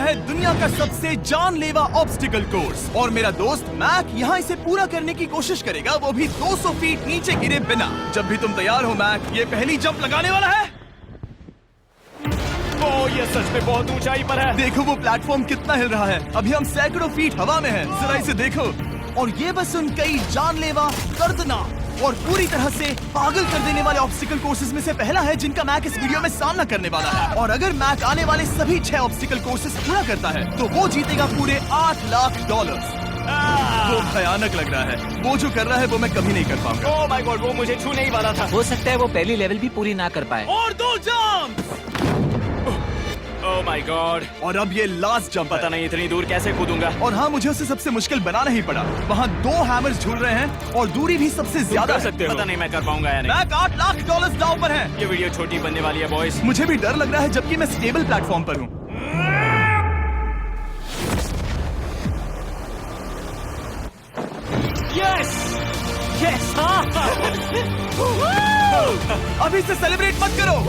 है दुनिया का सबसे जानलेवा ऑब्स्टिकल कोर्स और मेरा दोस्त मैक यहाँ इसे पूरा करने की कोशिश करेगा, वो भी 200 फीट नीचे गिरे बिना। जब भी तुम तैयार हो मैक, ये पहली जंप लगाने वाला है। ओह, ये सच में बहुत ऊंचाई पर है। देखो वो प्लेटफॉर्म कितना हिल रहा है। अभी हम सैकड़ों फीट हवा में हैं। जरा इसे देखो। और ये बस उन कई जानलेवा, दर्दनाक और पूरी तरह से पागल कर देने वाले ऑब्स्टिकल कोर्सेज में से पहला है जिनका मैक इस वीडियो में सामना करने वाला है। और अगर मैक आने वाले सभी 6 ऑब्स्टिकल कोर्सेज पूरा करता है तो वो जीतेगा पूरे $8 लाख। वो भयानक लग रहा है। वो जो कर रहा है वो मैं कभी नहीं कर पाऊंगा। ओह माय गॉड, वो मुझे छू नहीं वाला था। हो सकता है वो पहली लेवल भी पूरी ना कर पाए। और 2 जंप। Oh my God. और अब ये लास्ट जंप। पता नहीं इतनी दूर कैसे कूदूंगा। और हाँ, मुझे उसे सबसे मुश्किल बनाना ही पड़ा। वहाँ 2 हैमर्स झूल रहे हैं और दूरी भी सबसे ज्यादा कर है। सकते हो। पता नहीं मैं कर पाऊंगा या नहीं। मैक $8 लाख दांव पर है। ये वीडियो छोटी बनने वाली है बॉयज। मुझे भी डर लग रहा है जबकि मैं स्टेबल प्लेटफॉर्म पर हूँ। Yes yes. अभी से सेलिब्रेट मत करो।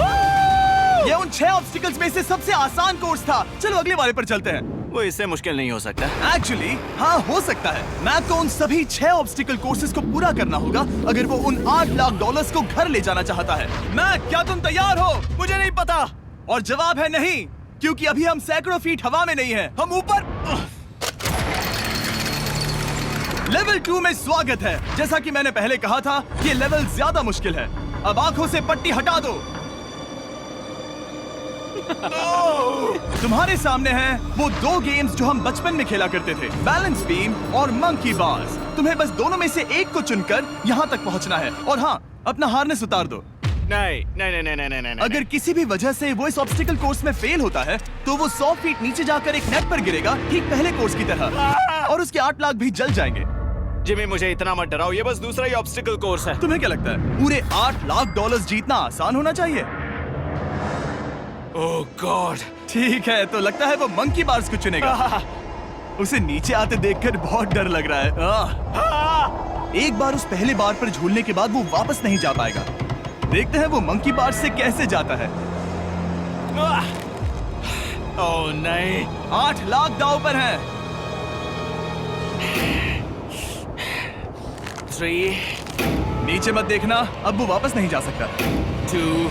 ये उन 6 ऑब्स्टिकल्स में से सबसे आसान कोर्स था। चलो अगले वाले पर चलते हैं। वो इससे मुश्किल नहीं हो सकता। एक्चुअली हाँ, हो सकता है। मैक को उन सभी 6 ऑब्स्टिकल कोर्सेज को पूरा करना होगा अगर वो उन $8 लाख को घर ले जाना चाहता है। मैक, क्या तुम तैयार हो? मुझे नहीं पता। और जवाब है नहीं, क्योंकि अभी हम सैकड़ों फीट हवा में नहीं हैं। हम ऊपर। लेवल 2 में स्वागत है। जैसा कि मैंने पहले कहा था, ये लेवल ज्यादा मुश्किल है। अब आंखों से पट्टी हटा दो। तुम्हारे सामने हैं वो 2 गेम्स जो हम बचपन में खेला करते थे, बैलेंस बीम और मंकी बार्स। तुम्हें बस दोनों में से एक को चुनकर यहाँ तक पहुँचना है। और हाँ, अपना हार्नेस उतार दो। नहीं नहीं नहीं नहीं नहीं नहीं। अगर किसी भी वजह से वो इस ऑब्स्टिकल कोर्स में फेल होता है तो वो 100 फीट नीचे जाकर एक नेट पर गिरेगा, ठीक पहले कोर्स की तरह, और उसके 8 लाख भी जल जाएंगे। जिमी, मुझे इतना मत डराओ। ये बस दूसरा ही ऑब्स्टिकल कोर्स है। तुम्हें क्या लगता है पूरे $8 लाख जीतना आसान होना चाहिए? ओह गॉड। ठीक है, तो लगता है वो मंकी बार्स को चुनेगा। उसे नीचे आते देखकर बहुत डर लग रहा है। एक बार उस पहले बार पर झूलने के बाद वो वापस नहीं जा पाएगा। देखते हैं वो मंकी बार्स से कैसे जाता है। ओह नहीं। 8 लाख दांव पर है। 3 नीचे मत देखना, अब वो वापस नहीं जा सकता। 2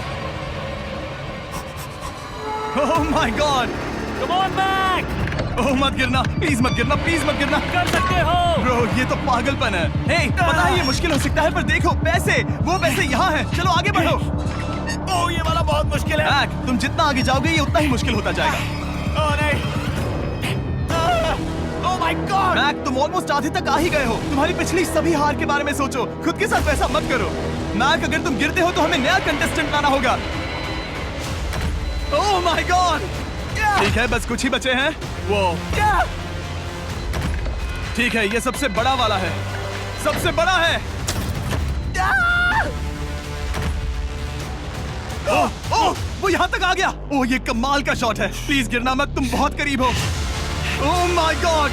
oh my god. Come on Mac. Oh मत गिरना, प्लीज मत गिरना, प्लीज मत गिरना। कर सकते हो। ब्रो, ये तो पागलपन है। हे, पता है ये मुश्किल हो सकता है, पर देखो पैसे, वो पैसे यहाँ हैं। चलो आगे बढ़ो। ओह, ये वाला बहुत मुश्किल है। मैक, तुम जितना आगे जाओगे ये उतना ही मुश्किल होता जाएगा। ओह नहीं। ओह माय गॉड। मैक, तुम ऑलमोस्ट आधे तक आ ही गए हो। तुम्हारी पिछली सभी हार के बारे में सोचो। खुद के साथ वैसा मत करो। मैक, अगर तुम गिरते हो तो हमें नया कंटेस्टेंट लाना होगा। ओह माय गॉड। ठीक है, बस कुछ ही बचे हैं। वो ठीक है, ये सबसे बड़ा वाला है। सबसे बड़ा है। ओह ओह, वो यहाँ तक आ गया। ओह, ये कमाल का शॉट है। प्लीज गिरना मत, तुम बहुत करीब हो। ओह माय गॉड,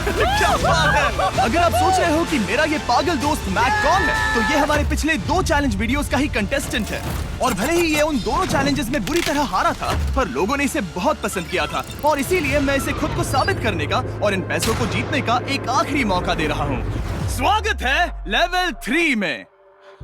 क्या बात है। अगर आप सोच रहे हो कि मेरा ये पागल दोस्त मैक कौन है, तो ये हमारे पिछले 2 चैलेंज वीडियोस का ही कंटेस्टेंट है। और भले ही ये उन दोनों चैलेंजेस में बुरी तरह हारा था, पर लोगों ने इसे बहुत पसंद किया था और इसीलिए मैं इसे खुद को साबित करने का और इन पैसों को जीतने का एक आखिरी मौका दे रहा हूँ। स्वागत है लेवल 3 में।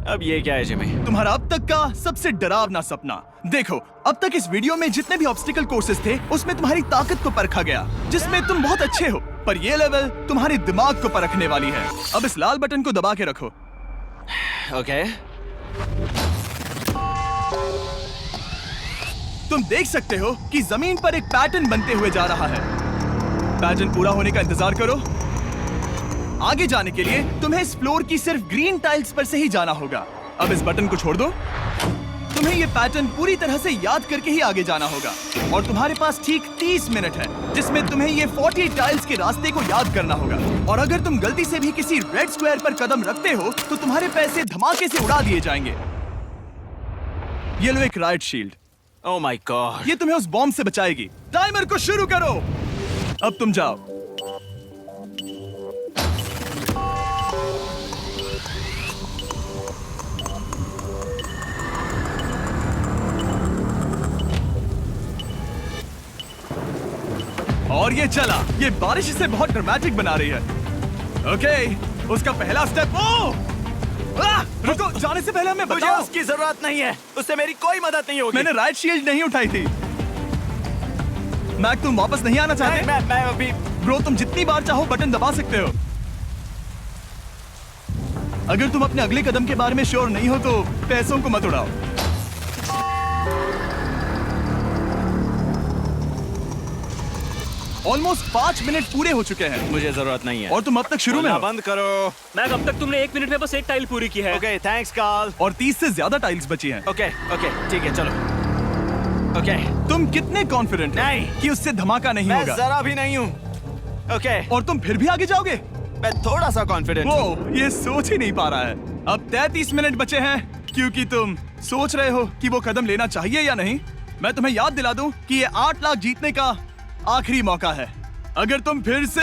अब ये क्या है जिमी? तुम्हारा अब तक का सबसे डरावना सपना। देखो, अब तक इस वीडियो में जितने भी ऑब्स्टिकल कोर्सेज थे उसमें तुम्हारी ताकत को परखा गया, जिसमें तुम बहुत अच्छे हो। पर ये लेवल तुम्हारे दिमाग को परखने वाली है। अब इस लाल बटन को दबा के रखो। ओके। तुम देख सकते हो कि जमीन पर एक पैटर्न बनते हुए जा रहा है। पैटर्न पूरा होने का इंतजार करो। आगे जाने के लिए तुम्हें इस फ्लोर की सिर्फ ग्रीन टाइल्स पर से ही जाना होगा। अब इस बटन को छोड़ दो। तुम्हें ये पैटर्न पूरी तरह से याद करके ही आगे जाना होगा और तुम्हारे पास ठीक 30 मिनट है जिसमें तुम्हें ये 40 टाइल्स के रास्ते को याद करना होगा। और अगर तुम गलती से भी किसी रेड स्क्वायर पर कदम रखते हो तो तुम्हारे पैसे धमाके से उड़ा दिए जाएंगे। ये लो एक right shield. Oh my God. ये तुम्हें उस बॉम्ब से बचाएगी। टाइमर को शुरू करो। अब तुम जाओ। और ये चला। ये बारिश इसे बहुत ड्रामेटिक बना रही है। ओके, उसका पहला स्टेप। रुको, जाने से पहले हमें मुझे बताओ। उसकी जरूरत नहीं है, उससे मेरी कोई मदद नहीं होगी। मैंने राइट शील्ड नहीं उठाई थी। मैक, तुम वापस नहीं आना चाहते? मैं अभी ब्रो, तुम जितनी बार चाहो बटन दबा सकते हो। अगर तुम अपने अगले कदम के बारे में श्योर नहीं हो तो पैसों को मत उड़ाओ। ऑलमोस्ट 5 मिनट पूरे हो चुके हैं मुझे जरूरत नहीं है। और तुम अब तक शुरू में बोलना हो। बंद करो। मैक, अब तक तुमने 1 मिनट में बस एक टाइल पूरी की है। Okay, thanks Carl. और 30 से ज्यादा टाइल्स बची हैं। ओके ओके, ठीक है, चलो। ओके, तुम कितने कॉन्फिडेंट हो नहीं। कि उससे धमाका नहीं मैं होगा? जरा भी नहीं हूँ। ओके, और तुम फिर भी आगे जाओगे? मैं थोड़ा सा कॉन्फिडेंट हूँ। वो ये सोच ही नहीं पा रहा है। अब 33 मिनट बचे हैं क्योंकि तुम सोच रहे हो कि वो कदम लेना चाहिए या नहीं। मैं तुम्हें याद दिला दूं कि ये 8 लाख जीतने का आखिरी मौका है। अगर तुम फिर से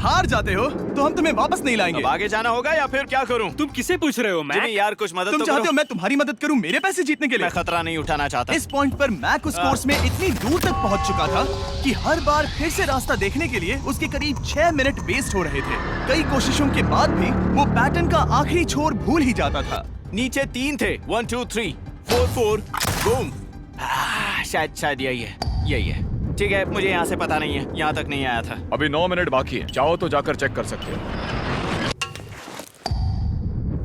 हार जाते हो तो हम तुम्हें वापस नहीं लाएंगे। अब आगे जाना होगा या फिर क्या करूं? तुम किसे पूछ रहे हो, मैक? जिमी यार, कुछ मदद तुम तो चाहते करो। हो मैं तुम्हारी मदद करूं मेरे पैसे जीतने के लिए? मैं खतरा नहीं उठाना चाहता। इस पॉइंट पर मैक उस कोर्स में इतनी दूर तक पहुंच चुका था कि हर बार फिर से रास्ता देखने के लिए उसके करीब 6 मिनट वेस्ट हो रहे थे। कई कोशिशों के बाद भी वो पैटर्न का आखिरी छोर भूल ही जाता था। नीचे 3 थे। 1 2 3 4 4 बूम। शायद यही है। ठीक है, मुझे यहाँ से पता नहीं है, यहाँ तक नहीं आया था। अभी 9 मिनट बाकी है, चाहो तो जाकर चेक कर सकते हो।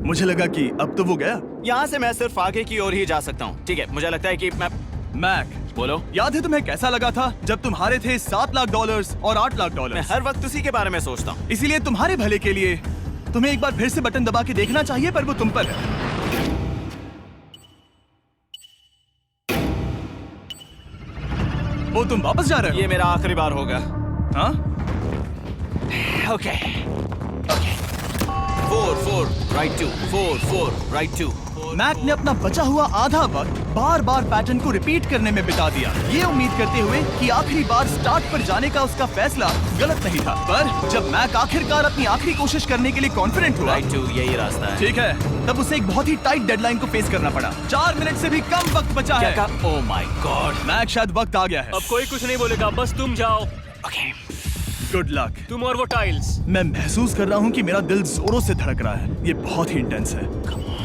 मुझे लगा कि अब तो वो गया। यहाँ से मैं सिर्फ आगे की ओर ही जा सकता हूँ। ठीक है, मुझे लगता है कि मैं मैक, बोलो। याद है तुम्हें कैसा लगा था जब तुम हारे थे $7 लाख और $8 लाख? मैं हर वक्त उसी के बारे में सोचता हूँ। इसीलिए तुम्हारे भले के लिए तुम्हें एक बार फिर से बटन दबा के देखना चाहिए, पर वो तुम पर है। वो तुम वापस जा रहे हो? ये मेरा आखिरी बार होगा। हाँ? Okay 4 4 right 2 4 4 right 2। मैक ने अपना बचा हुआ आधा वक्त बार बार पैटर्न को रिपीट करने में बिता दिया, ये उम्मीद करते हुए कि आखिरी बार स्टार्ट पर जाने का उसका फैसला गलत नहीं था। पर जब मैक आखिरकार अपनी आखिरी कोशिश करने के लिए कॉन्फिडेंट हुआ, राइट 2 यही रास्ता है। ठीक है, तब उसे एक बहुत ही टाइट डेडलाइन को फेस करना पड़ा। 4 मिनट से भी कम वक्त बचा है। ओह माय गॉड। मैक, शायद वक्त आ गया है। अब कोई कुछ नहीं बोलेगा, बस तुम जाओ। Okay, good luck. तुम और वो टाइल्स। मैं महसूस कर रहा हूँ कि मेरा दिल जोरों से धड़क रहा है। ये बहुत ही इंटेंस है।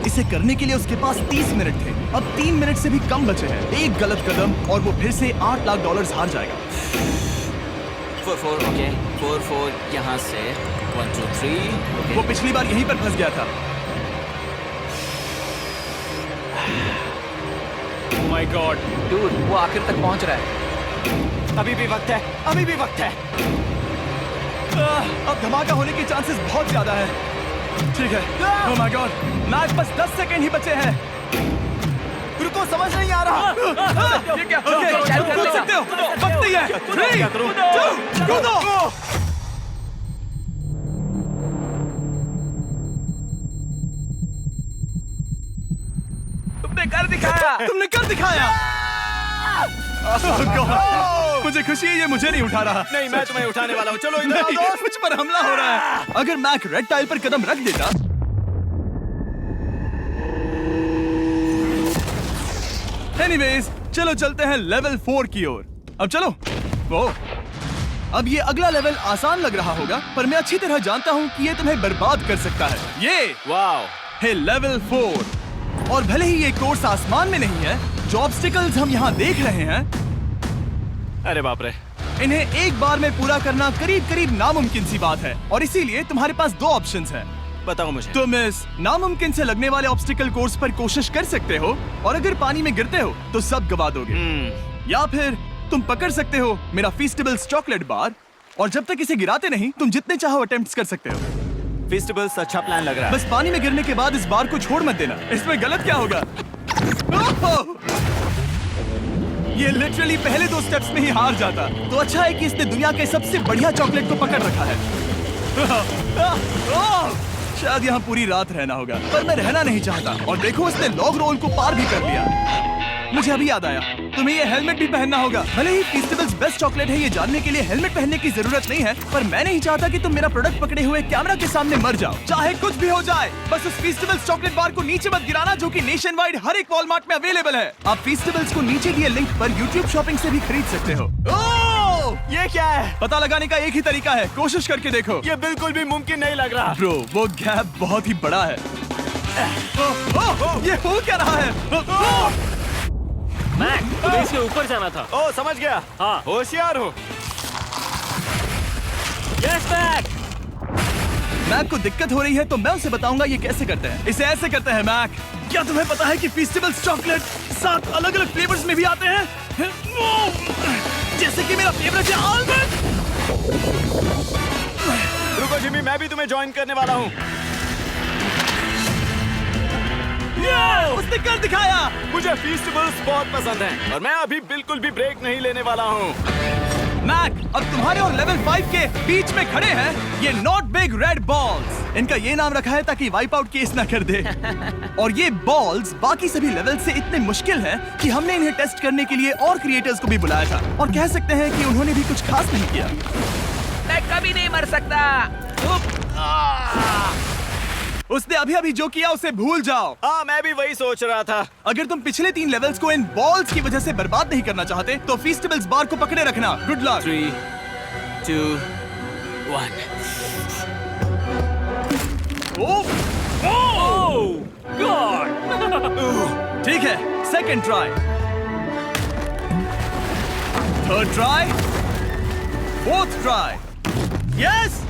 इसे करने के लिए उसके पास 30 मिनट थे। अब 3 मिनट से भी कम बचे हैं। एक गलत कदम और वो फिर से $8 लाख हार जाएगा। 4 4 ओके 4 4 यहाँ से 1 2 3। वो पिछली बार यहीं पर फंस गया था। माय गॉड, डूड, वो आखिर तक पहुंच रहा है। अभी भी वक्त है, अभी भी वक्त है। अब धमाका होने के चांसेस बहुत ज्यादा है। ठीक है। ओह माय गॉड, मैच बस 10 सेकंड ही बचे हैं। रुको, समझ नहीं आ रहा। ये क्या? ओके, कूद सकते हो। वक्त नहीं है। 3 2 कूदो। तुमने कर दिखाया। तुमने कर दिखाया। Oh God, मुझे खुशी है ये मुझे नहीं उठा रहा। नहीं, मैं तुम्हें उठाने वाला हूँ। चलो इधर आओ नहीं, दोस्त। मुझ पर हमला हो रहा है। अगर मैक रेड टाइल पर कदम रख देता, एनीवेज, चलो चलते हैं लेवल 4 की ओर। अब चलो। वो अब ये अगला लेवल आसान लग रहा होगा, पर मैं अच्छी तरह जानता हूँ कि ये तुम्हें बर्बाद कर सकता है। ये वाओ, है लेवल 4। और भले ही ये कोर्स आसमान में नहीं है, जो ऑब्स्टिकल्स हम यहाँ देख रहे हैं, अरे बाप रे। इन्हें एक बार में पूरा करना करीब करीब नामुमकिन सी बात है। और इसीलिए तुम्हारे पास 2 ऑप्शंस हैं। बताओ मुझे। तुम इस नामुमकिन से लगने वाले ऑब्स्टिकल कोर्स पर कोशिश कर सकते हो, और अगर पानी में गिरते हो तो सब गवा दोगे। या फिर तुम पकड़ सकते हो मेरा फीस्टेबल्स चॉकलेट बार, और जब तक इसे गिराते नहीं तुम जितने चाहो अटेम्प्ट्स कर सकते हो। फेस्टिवल्स अच्छा प्लान लग रहा है। बस पानी में गिरने के बाद इस बार को छोड़ मत देना। इसमें गलत क्या होगा? ओह! ये लिटरली पहले 2 स्टेप्स में ही हार जाता। तो अच्छा है कि इसने दुनिया के सबसे बढ़िया चॉकलेट को पकड़ रखा है। शायद यहाँ पूरी रात रहना होगा, पर मैं रहना नहीं चाहता। और देखो, इसने लॉग रोल को पार भी कर लिया। मुझे अभी याद आया, तुम्हें ये हेलमेट भी पहनना होगा। भले ही फीस्टेबल्स बेस्ट चॉकलेट है ये जानने के लिए हेलमेट पहनने की जरूरत नहीं है, पर मैं नहीं चाहता कि तुम मेरा प्रोडक्ट पकड़े हुए कैमरा के सामने मर जाओ। चाहे कुछ भी हो जाए, बस उस फीस्टेबल्स चॉकलेट बार को नीचे मत गिराना, जो कि नेशन वाइड हर एक वॉलमार्ट में अवेलेबल है। आप फीस्टेबल्स को नीचे दिए लिंक पर यूट्यूब शॉपिंग से भी खरीद सकते हो। ये क्या है? पता लगाने का एक ही तरीका है, कोशिश करके देखो। ये बिल्कुल भी मुमकिन नहीं लग रहा। ब्रो, वो गैप बहुत ही बड़ा है। ये हो क्या रहा है? मैक, तुम्हें इसके ऊपर जाना था। ओ, समझ गया। हाँ। होशियार हो। Yes Mac. मैक को दिक्कत हो रही है तो मैं उसे बताऊंगा ये कैसे करते हैं। इसे ऐसे करते हैं मैक। क्या तुम्हें पता है कि फीस्टेबल्स चॉकलेट 7 अलग-अलग फ्लेवर्स में भी आते हैं? जैसे कि मेरा फेवरेट है आलमंड। रुको जिमी, मैं भी तुम्हें ज्वाइन करने वाला हूँ। उसने कर दिखाया। मुझे फीस्टेबल्स बहुत पसंद हैं और मैं अभी बिल्कुल भी ब्रेक नहीं लेने वाला हूँ। मैक, अब तुम्हारे और लेवल 5 के बीच में खड़े हैं ये नॉट बिग रेड बॉल्स। इनका ये नाम रखा है ताकि वाइप आउट केस ना कर दे। और ये बॉल्स बाकी सभी लेवल से इतने मुश्किल हैं कि हमने इन्हें टेस्ट करने के लिए और क्रिएटर्स को भी बुलाया था, और कह सकते हैं कि उन्होंने भी कुछ खास नहीं किया। मैं कभी नहीं मर सकता। उसने अभी जो किया उसे भूल जाओ। हाँ, मैं भी वही सोच रहा था। अगर तुम पिछले 3 लेवल्स को इन बॉल्स की वजह से बर्बाद नहीं करना चाहते तो फीस्टेबल्स बार को पकड़े रखना। Good luck. 3, 2, 1। ओह गॉड। ठीक है, second try, third try, fourth try. Yes,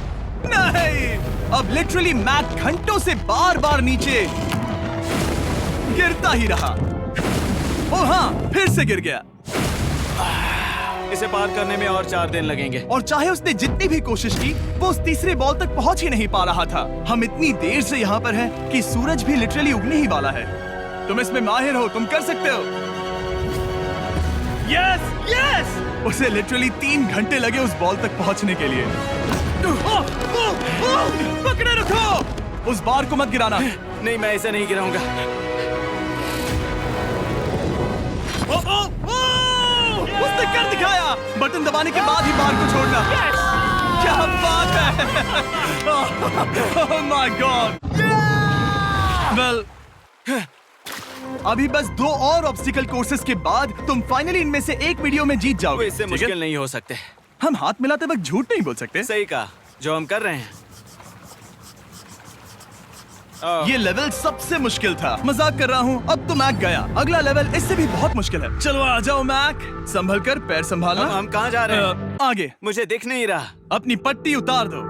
नहीं, अब लिटरली मैक घंटों से बार बार नीचे गिरता ही रहा। ओ हाँ, फिर से गिर गया। इसे पार करने में और 4 दिन लगेंगे। और चाहे उसने जितनी भी कोशिश की, वो उस तीसरे बॉल तक पहुंच ही नहीं पा रहा था। हम इतनी देर से यहाँ पर हैं कि सूरज भी लिटरली उगने ही वाला है। तुम इसमें माहिर हो, तुम कर सकते हो। Yes, yes! उसे लिटरली 3 घंटे लगे उस बॉल तक पहुंचने के लिए। पकड़े रखो, उस बार को मत गिराना। नहीं, मैं इसे नहीं गिराऊंगा। उसने कर दिखाया। बटन दबाने के बाद ही बार को छोड़ना। क्या बात है! Oh my God! Well, अभी बस 2 और ऑब्स्टिकल कोर्सेस के बाद तुम फाइनली इनमें से एक वीडियो में जीत वो जाओगे। इससे ठीक है? मुश्किल नहीं हो सकते। हम हाथ मिलाते वक्त झूठ नहीं बोल सकते। सही कहा, जो हम कर रहे हैं। ये लेवल सबसे मुश्किल था। मजाक कर रहा हूँ, अब तो मैक गया। अगला लेवल इससे भी बहुत मुश्किल है। चलो आ जाओ मैक, संभल कर, पैर संभालना। हम कहाँ जा रहे हैं? आगे। मुझे दिख नहीं रहा। अपनी पट्टी उतार दो।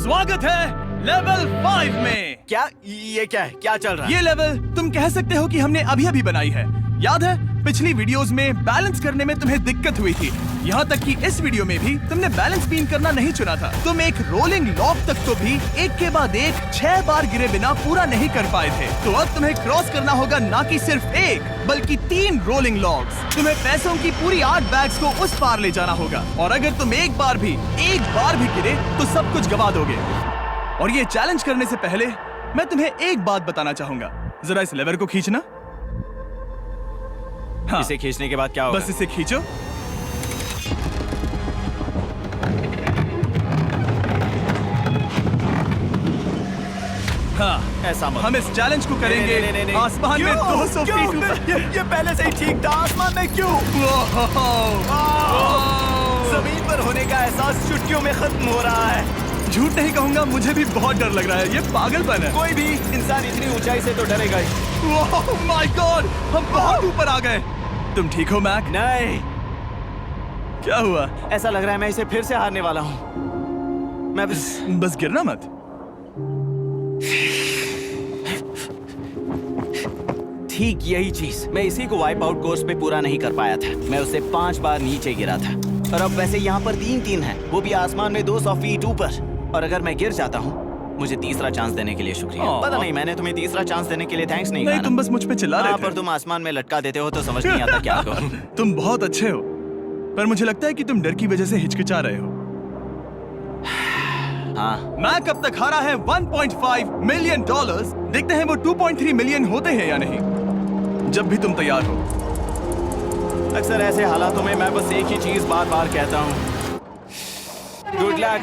स्वागत है लेवल 5 में। क्या? ये क्या है? क्या चल रहा है? ये लेवल तुम कह सकते हो कि हमने अभी बनाई है। याद है पिछली वीडियोस में बैलेंस करने में तुम्हें दिक्कत हुई थी, यहाँ तक कि इस वीडियो में भी तुमने बैलेंस बीम करना नहीं चुना था। तुम एक रोलिंग लॉक तक तो भी एक के बाद एक 6 बार गिरे बिना पूरा नहीं कर पाए थे। तो अब तुम्हें क्रॉस करना होगा ना कि सिर्फ एक, बल्कि 3 रोलिंग लॉक्स। तुम्हें पैसों की पूरी 8 बैग्स को उस पार ले जाना होगा, और अगर तुम एक बार भी गिरे तो सब कुछ गवा दोगे। और ये चैलेंज करने से पहले मैं तुम्हें एक बात बताना चाहूंगा। जरा इस लेवर को खींचना। हाँ, इसे खींचने के बाद क्या होगा? बस इसे खींचो। हाँ, ऐसा मत। हम इस चैलेंज को करेंगे नहीं। आसमान में क्यों? 200 क्यों? फीट ऊपर। ये पहले से ही ठीक था। आसमान में क्यों? जमीन पर होने का एहसास चुटकियों में खत्म हो रहा है। झूठ नहीं कहूंगा, मुझे भी बहुत डर लग रहा है। ये पागलपन है। कोई भी इंसान इतनी ऊंचाई से तो डरेगा ही। ओह माय गॉड, हम बहुत ऊपर आ गए। तुम ठीक हो मैक? नहीं, क्या हुआ? ऐसा लग रहा है मैं इसे फिर से हारने वाला हूँ। मैं बस गिरना मत। ठीक यही चीज मैं इसी को वाइप आउट कोर्स पे पूरा नहीं कर पाया था। मैं उससे 5 बार नीचे गिरा था, और अब वैसे यहाँ पर 3 है, वो भी आसमान में 200 फीट ऊपर। और अगर मैं गिर जाता हूँ, मुझे तीसरा चांस देने के लिए शुक्रिया। पता नहीं, मैंने तुम्हें तीसरा चांस देने के लिए थैंक्स नहीं कहा। तुम बस मुझ पे चिल्ला रहे थे। पर तुम आसमान में लटका देते हो तो समझ नहीं आता क्या करूं। तुम बहुत अच्छे हो, पर मुझे लगता है कि तुम डर की वजह से हिचकिचा रहे हो। हाँ, मैक अब तक हारा है $1.5 मिलियन। देखते हैं वो 2.3 मिलियन होते हैं या नहीं। जब भी तुम तैयार हो। अक्सर ऐसे हालातों में मैं बस एक ही चीज बार बार कहता हूँ, गुड लक।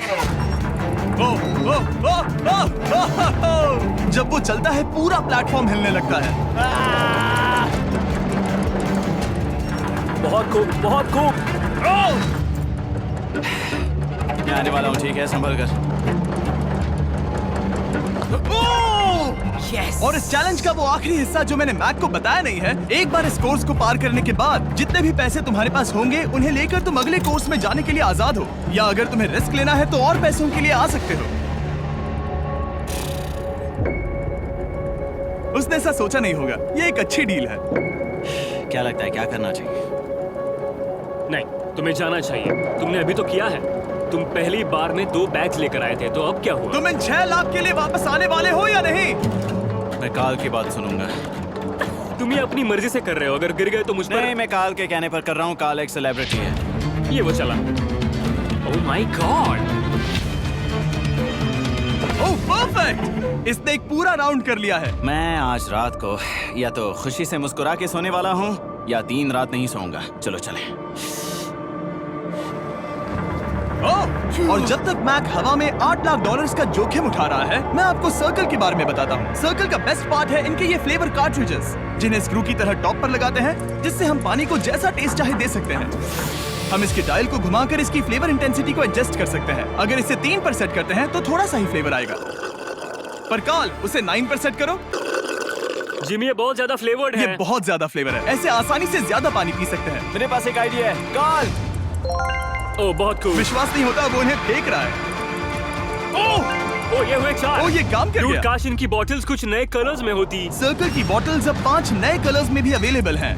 ओ, ओ, ओ, ओ, ओ, ओ, ओ। जब वो चलता है पूरा प्लेटफॉर्म हिलने लगता है। बहुत खूब, बहुत खूब। मैं आने वाला हूँ, ठीक है, संभल कर। यस और इस चैलेंज का वो आखिरी हिस्सा जो मैंने मैक को बताया नहीं है, एक बार इस कोर्स को पार करने के बाद जितने भी पैसे तुम्हारे पास होंगे उन्हें लेकर तुम अगले कोर्स में जाने के लिए आजाद हो, या अगर तुम्हें रिस्क लेना है तो और पैसों के लिए आ सकते हो। उसने ऐसा सोचा नहीं होगा, ये एक अच्छी डील है। क्या लगता है क्या करना चाहिए? नहीं, तुम्हें जाना चाहिए। तुमने अभी तो किया है। तुम पहली बार में 2 बैग्स लेकर आए थे, तो अब क्या हुआ? तुम इन 6 लाख के लिए वापस आने वाले हो या नहीं? मैं काल की बात सुनूंगा। तुम ये अपनी मर्जी से कर रहे हो। अगर गिर गए तो मुझ पर। नहीं, मैं काल के कहने पर कर रहा हूँ। काल एक सेलिब्रिटी है। ये वो चला। ओह माय गॉड। Oh perfect! इसने एक पूरा राउंड कर लिया है। मैं आज रात को या तो खुशी से मुस्कुरा के सोने वाला हूँ या 3 रात नहीं सोऊंगा। चलो चलें। ओह, और जब तक मैक हवा में $8 लाख का जोखिम उठा रहा है, मैं आपको सर्कल के बारे में बताता हूँ। सर्कल का बेस्ट पार्ट है इनके ये फ्लेवर कार्ट्रिजेस, जिन्हें स्क्रू की तरह टॉप पर लगाते हैं, जिससे हम पानी को जैसा टेस्ट चाहे दे सकते हैं। हम इसके डायल को घुमाकर इसकी फ्लेवर इंटेंसिटी को एडजस्ट कर सकते हैं। अगर इसे 3 पर सेट करते हैं तो थोड़ा सा ही फ्लेवर आएगा, पर काल उसे 9 पर सेट करो। जिमी, ये बहुत ज्यादा फ्लेवर्ड ये है। बहुत ज्यादा फ्लेवर है, ऐसे आसानी से ज्यादा पानी पी सकते हैं। मेरे पास एक आइडिया है। काल, ओह बहुत खूब। विश्वास नहीं होता, वो उन्हें फेंक रहा है। ओह, ओह ये हुए 4। ओह, ये काम कर Dude, गया। काश इनकी बॉटल्स कुछ नए कलर्स में होती। सर्कल की बॉटल्स अब 5 नए कलर्स में भी अवेलेबल हैं।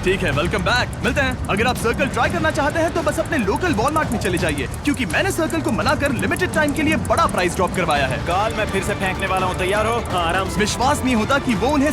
ठीक है, वेलकम बैक। मिलते हैं। अगर आप सर्कल ट्राई करना चाहते हैं तो बस अपने लोकल वॉलमार्ट में चले जाइए, क्योंकि मैंने सर्कल को मना कर लिमिटेड टाइम के लिए बड़ा प्राइस ड्रॉप करवाया है। काल मैं फिर से फेंकने वाला हूँ। तैयार हो? हाँ, आराम से। विश्वास नहीं होता कि वो उन्हें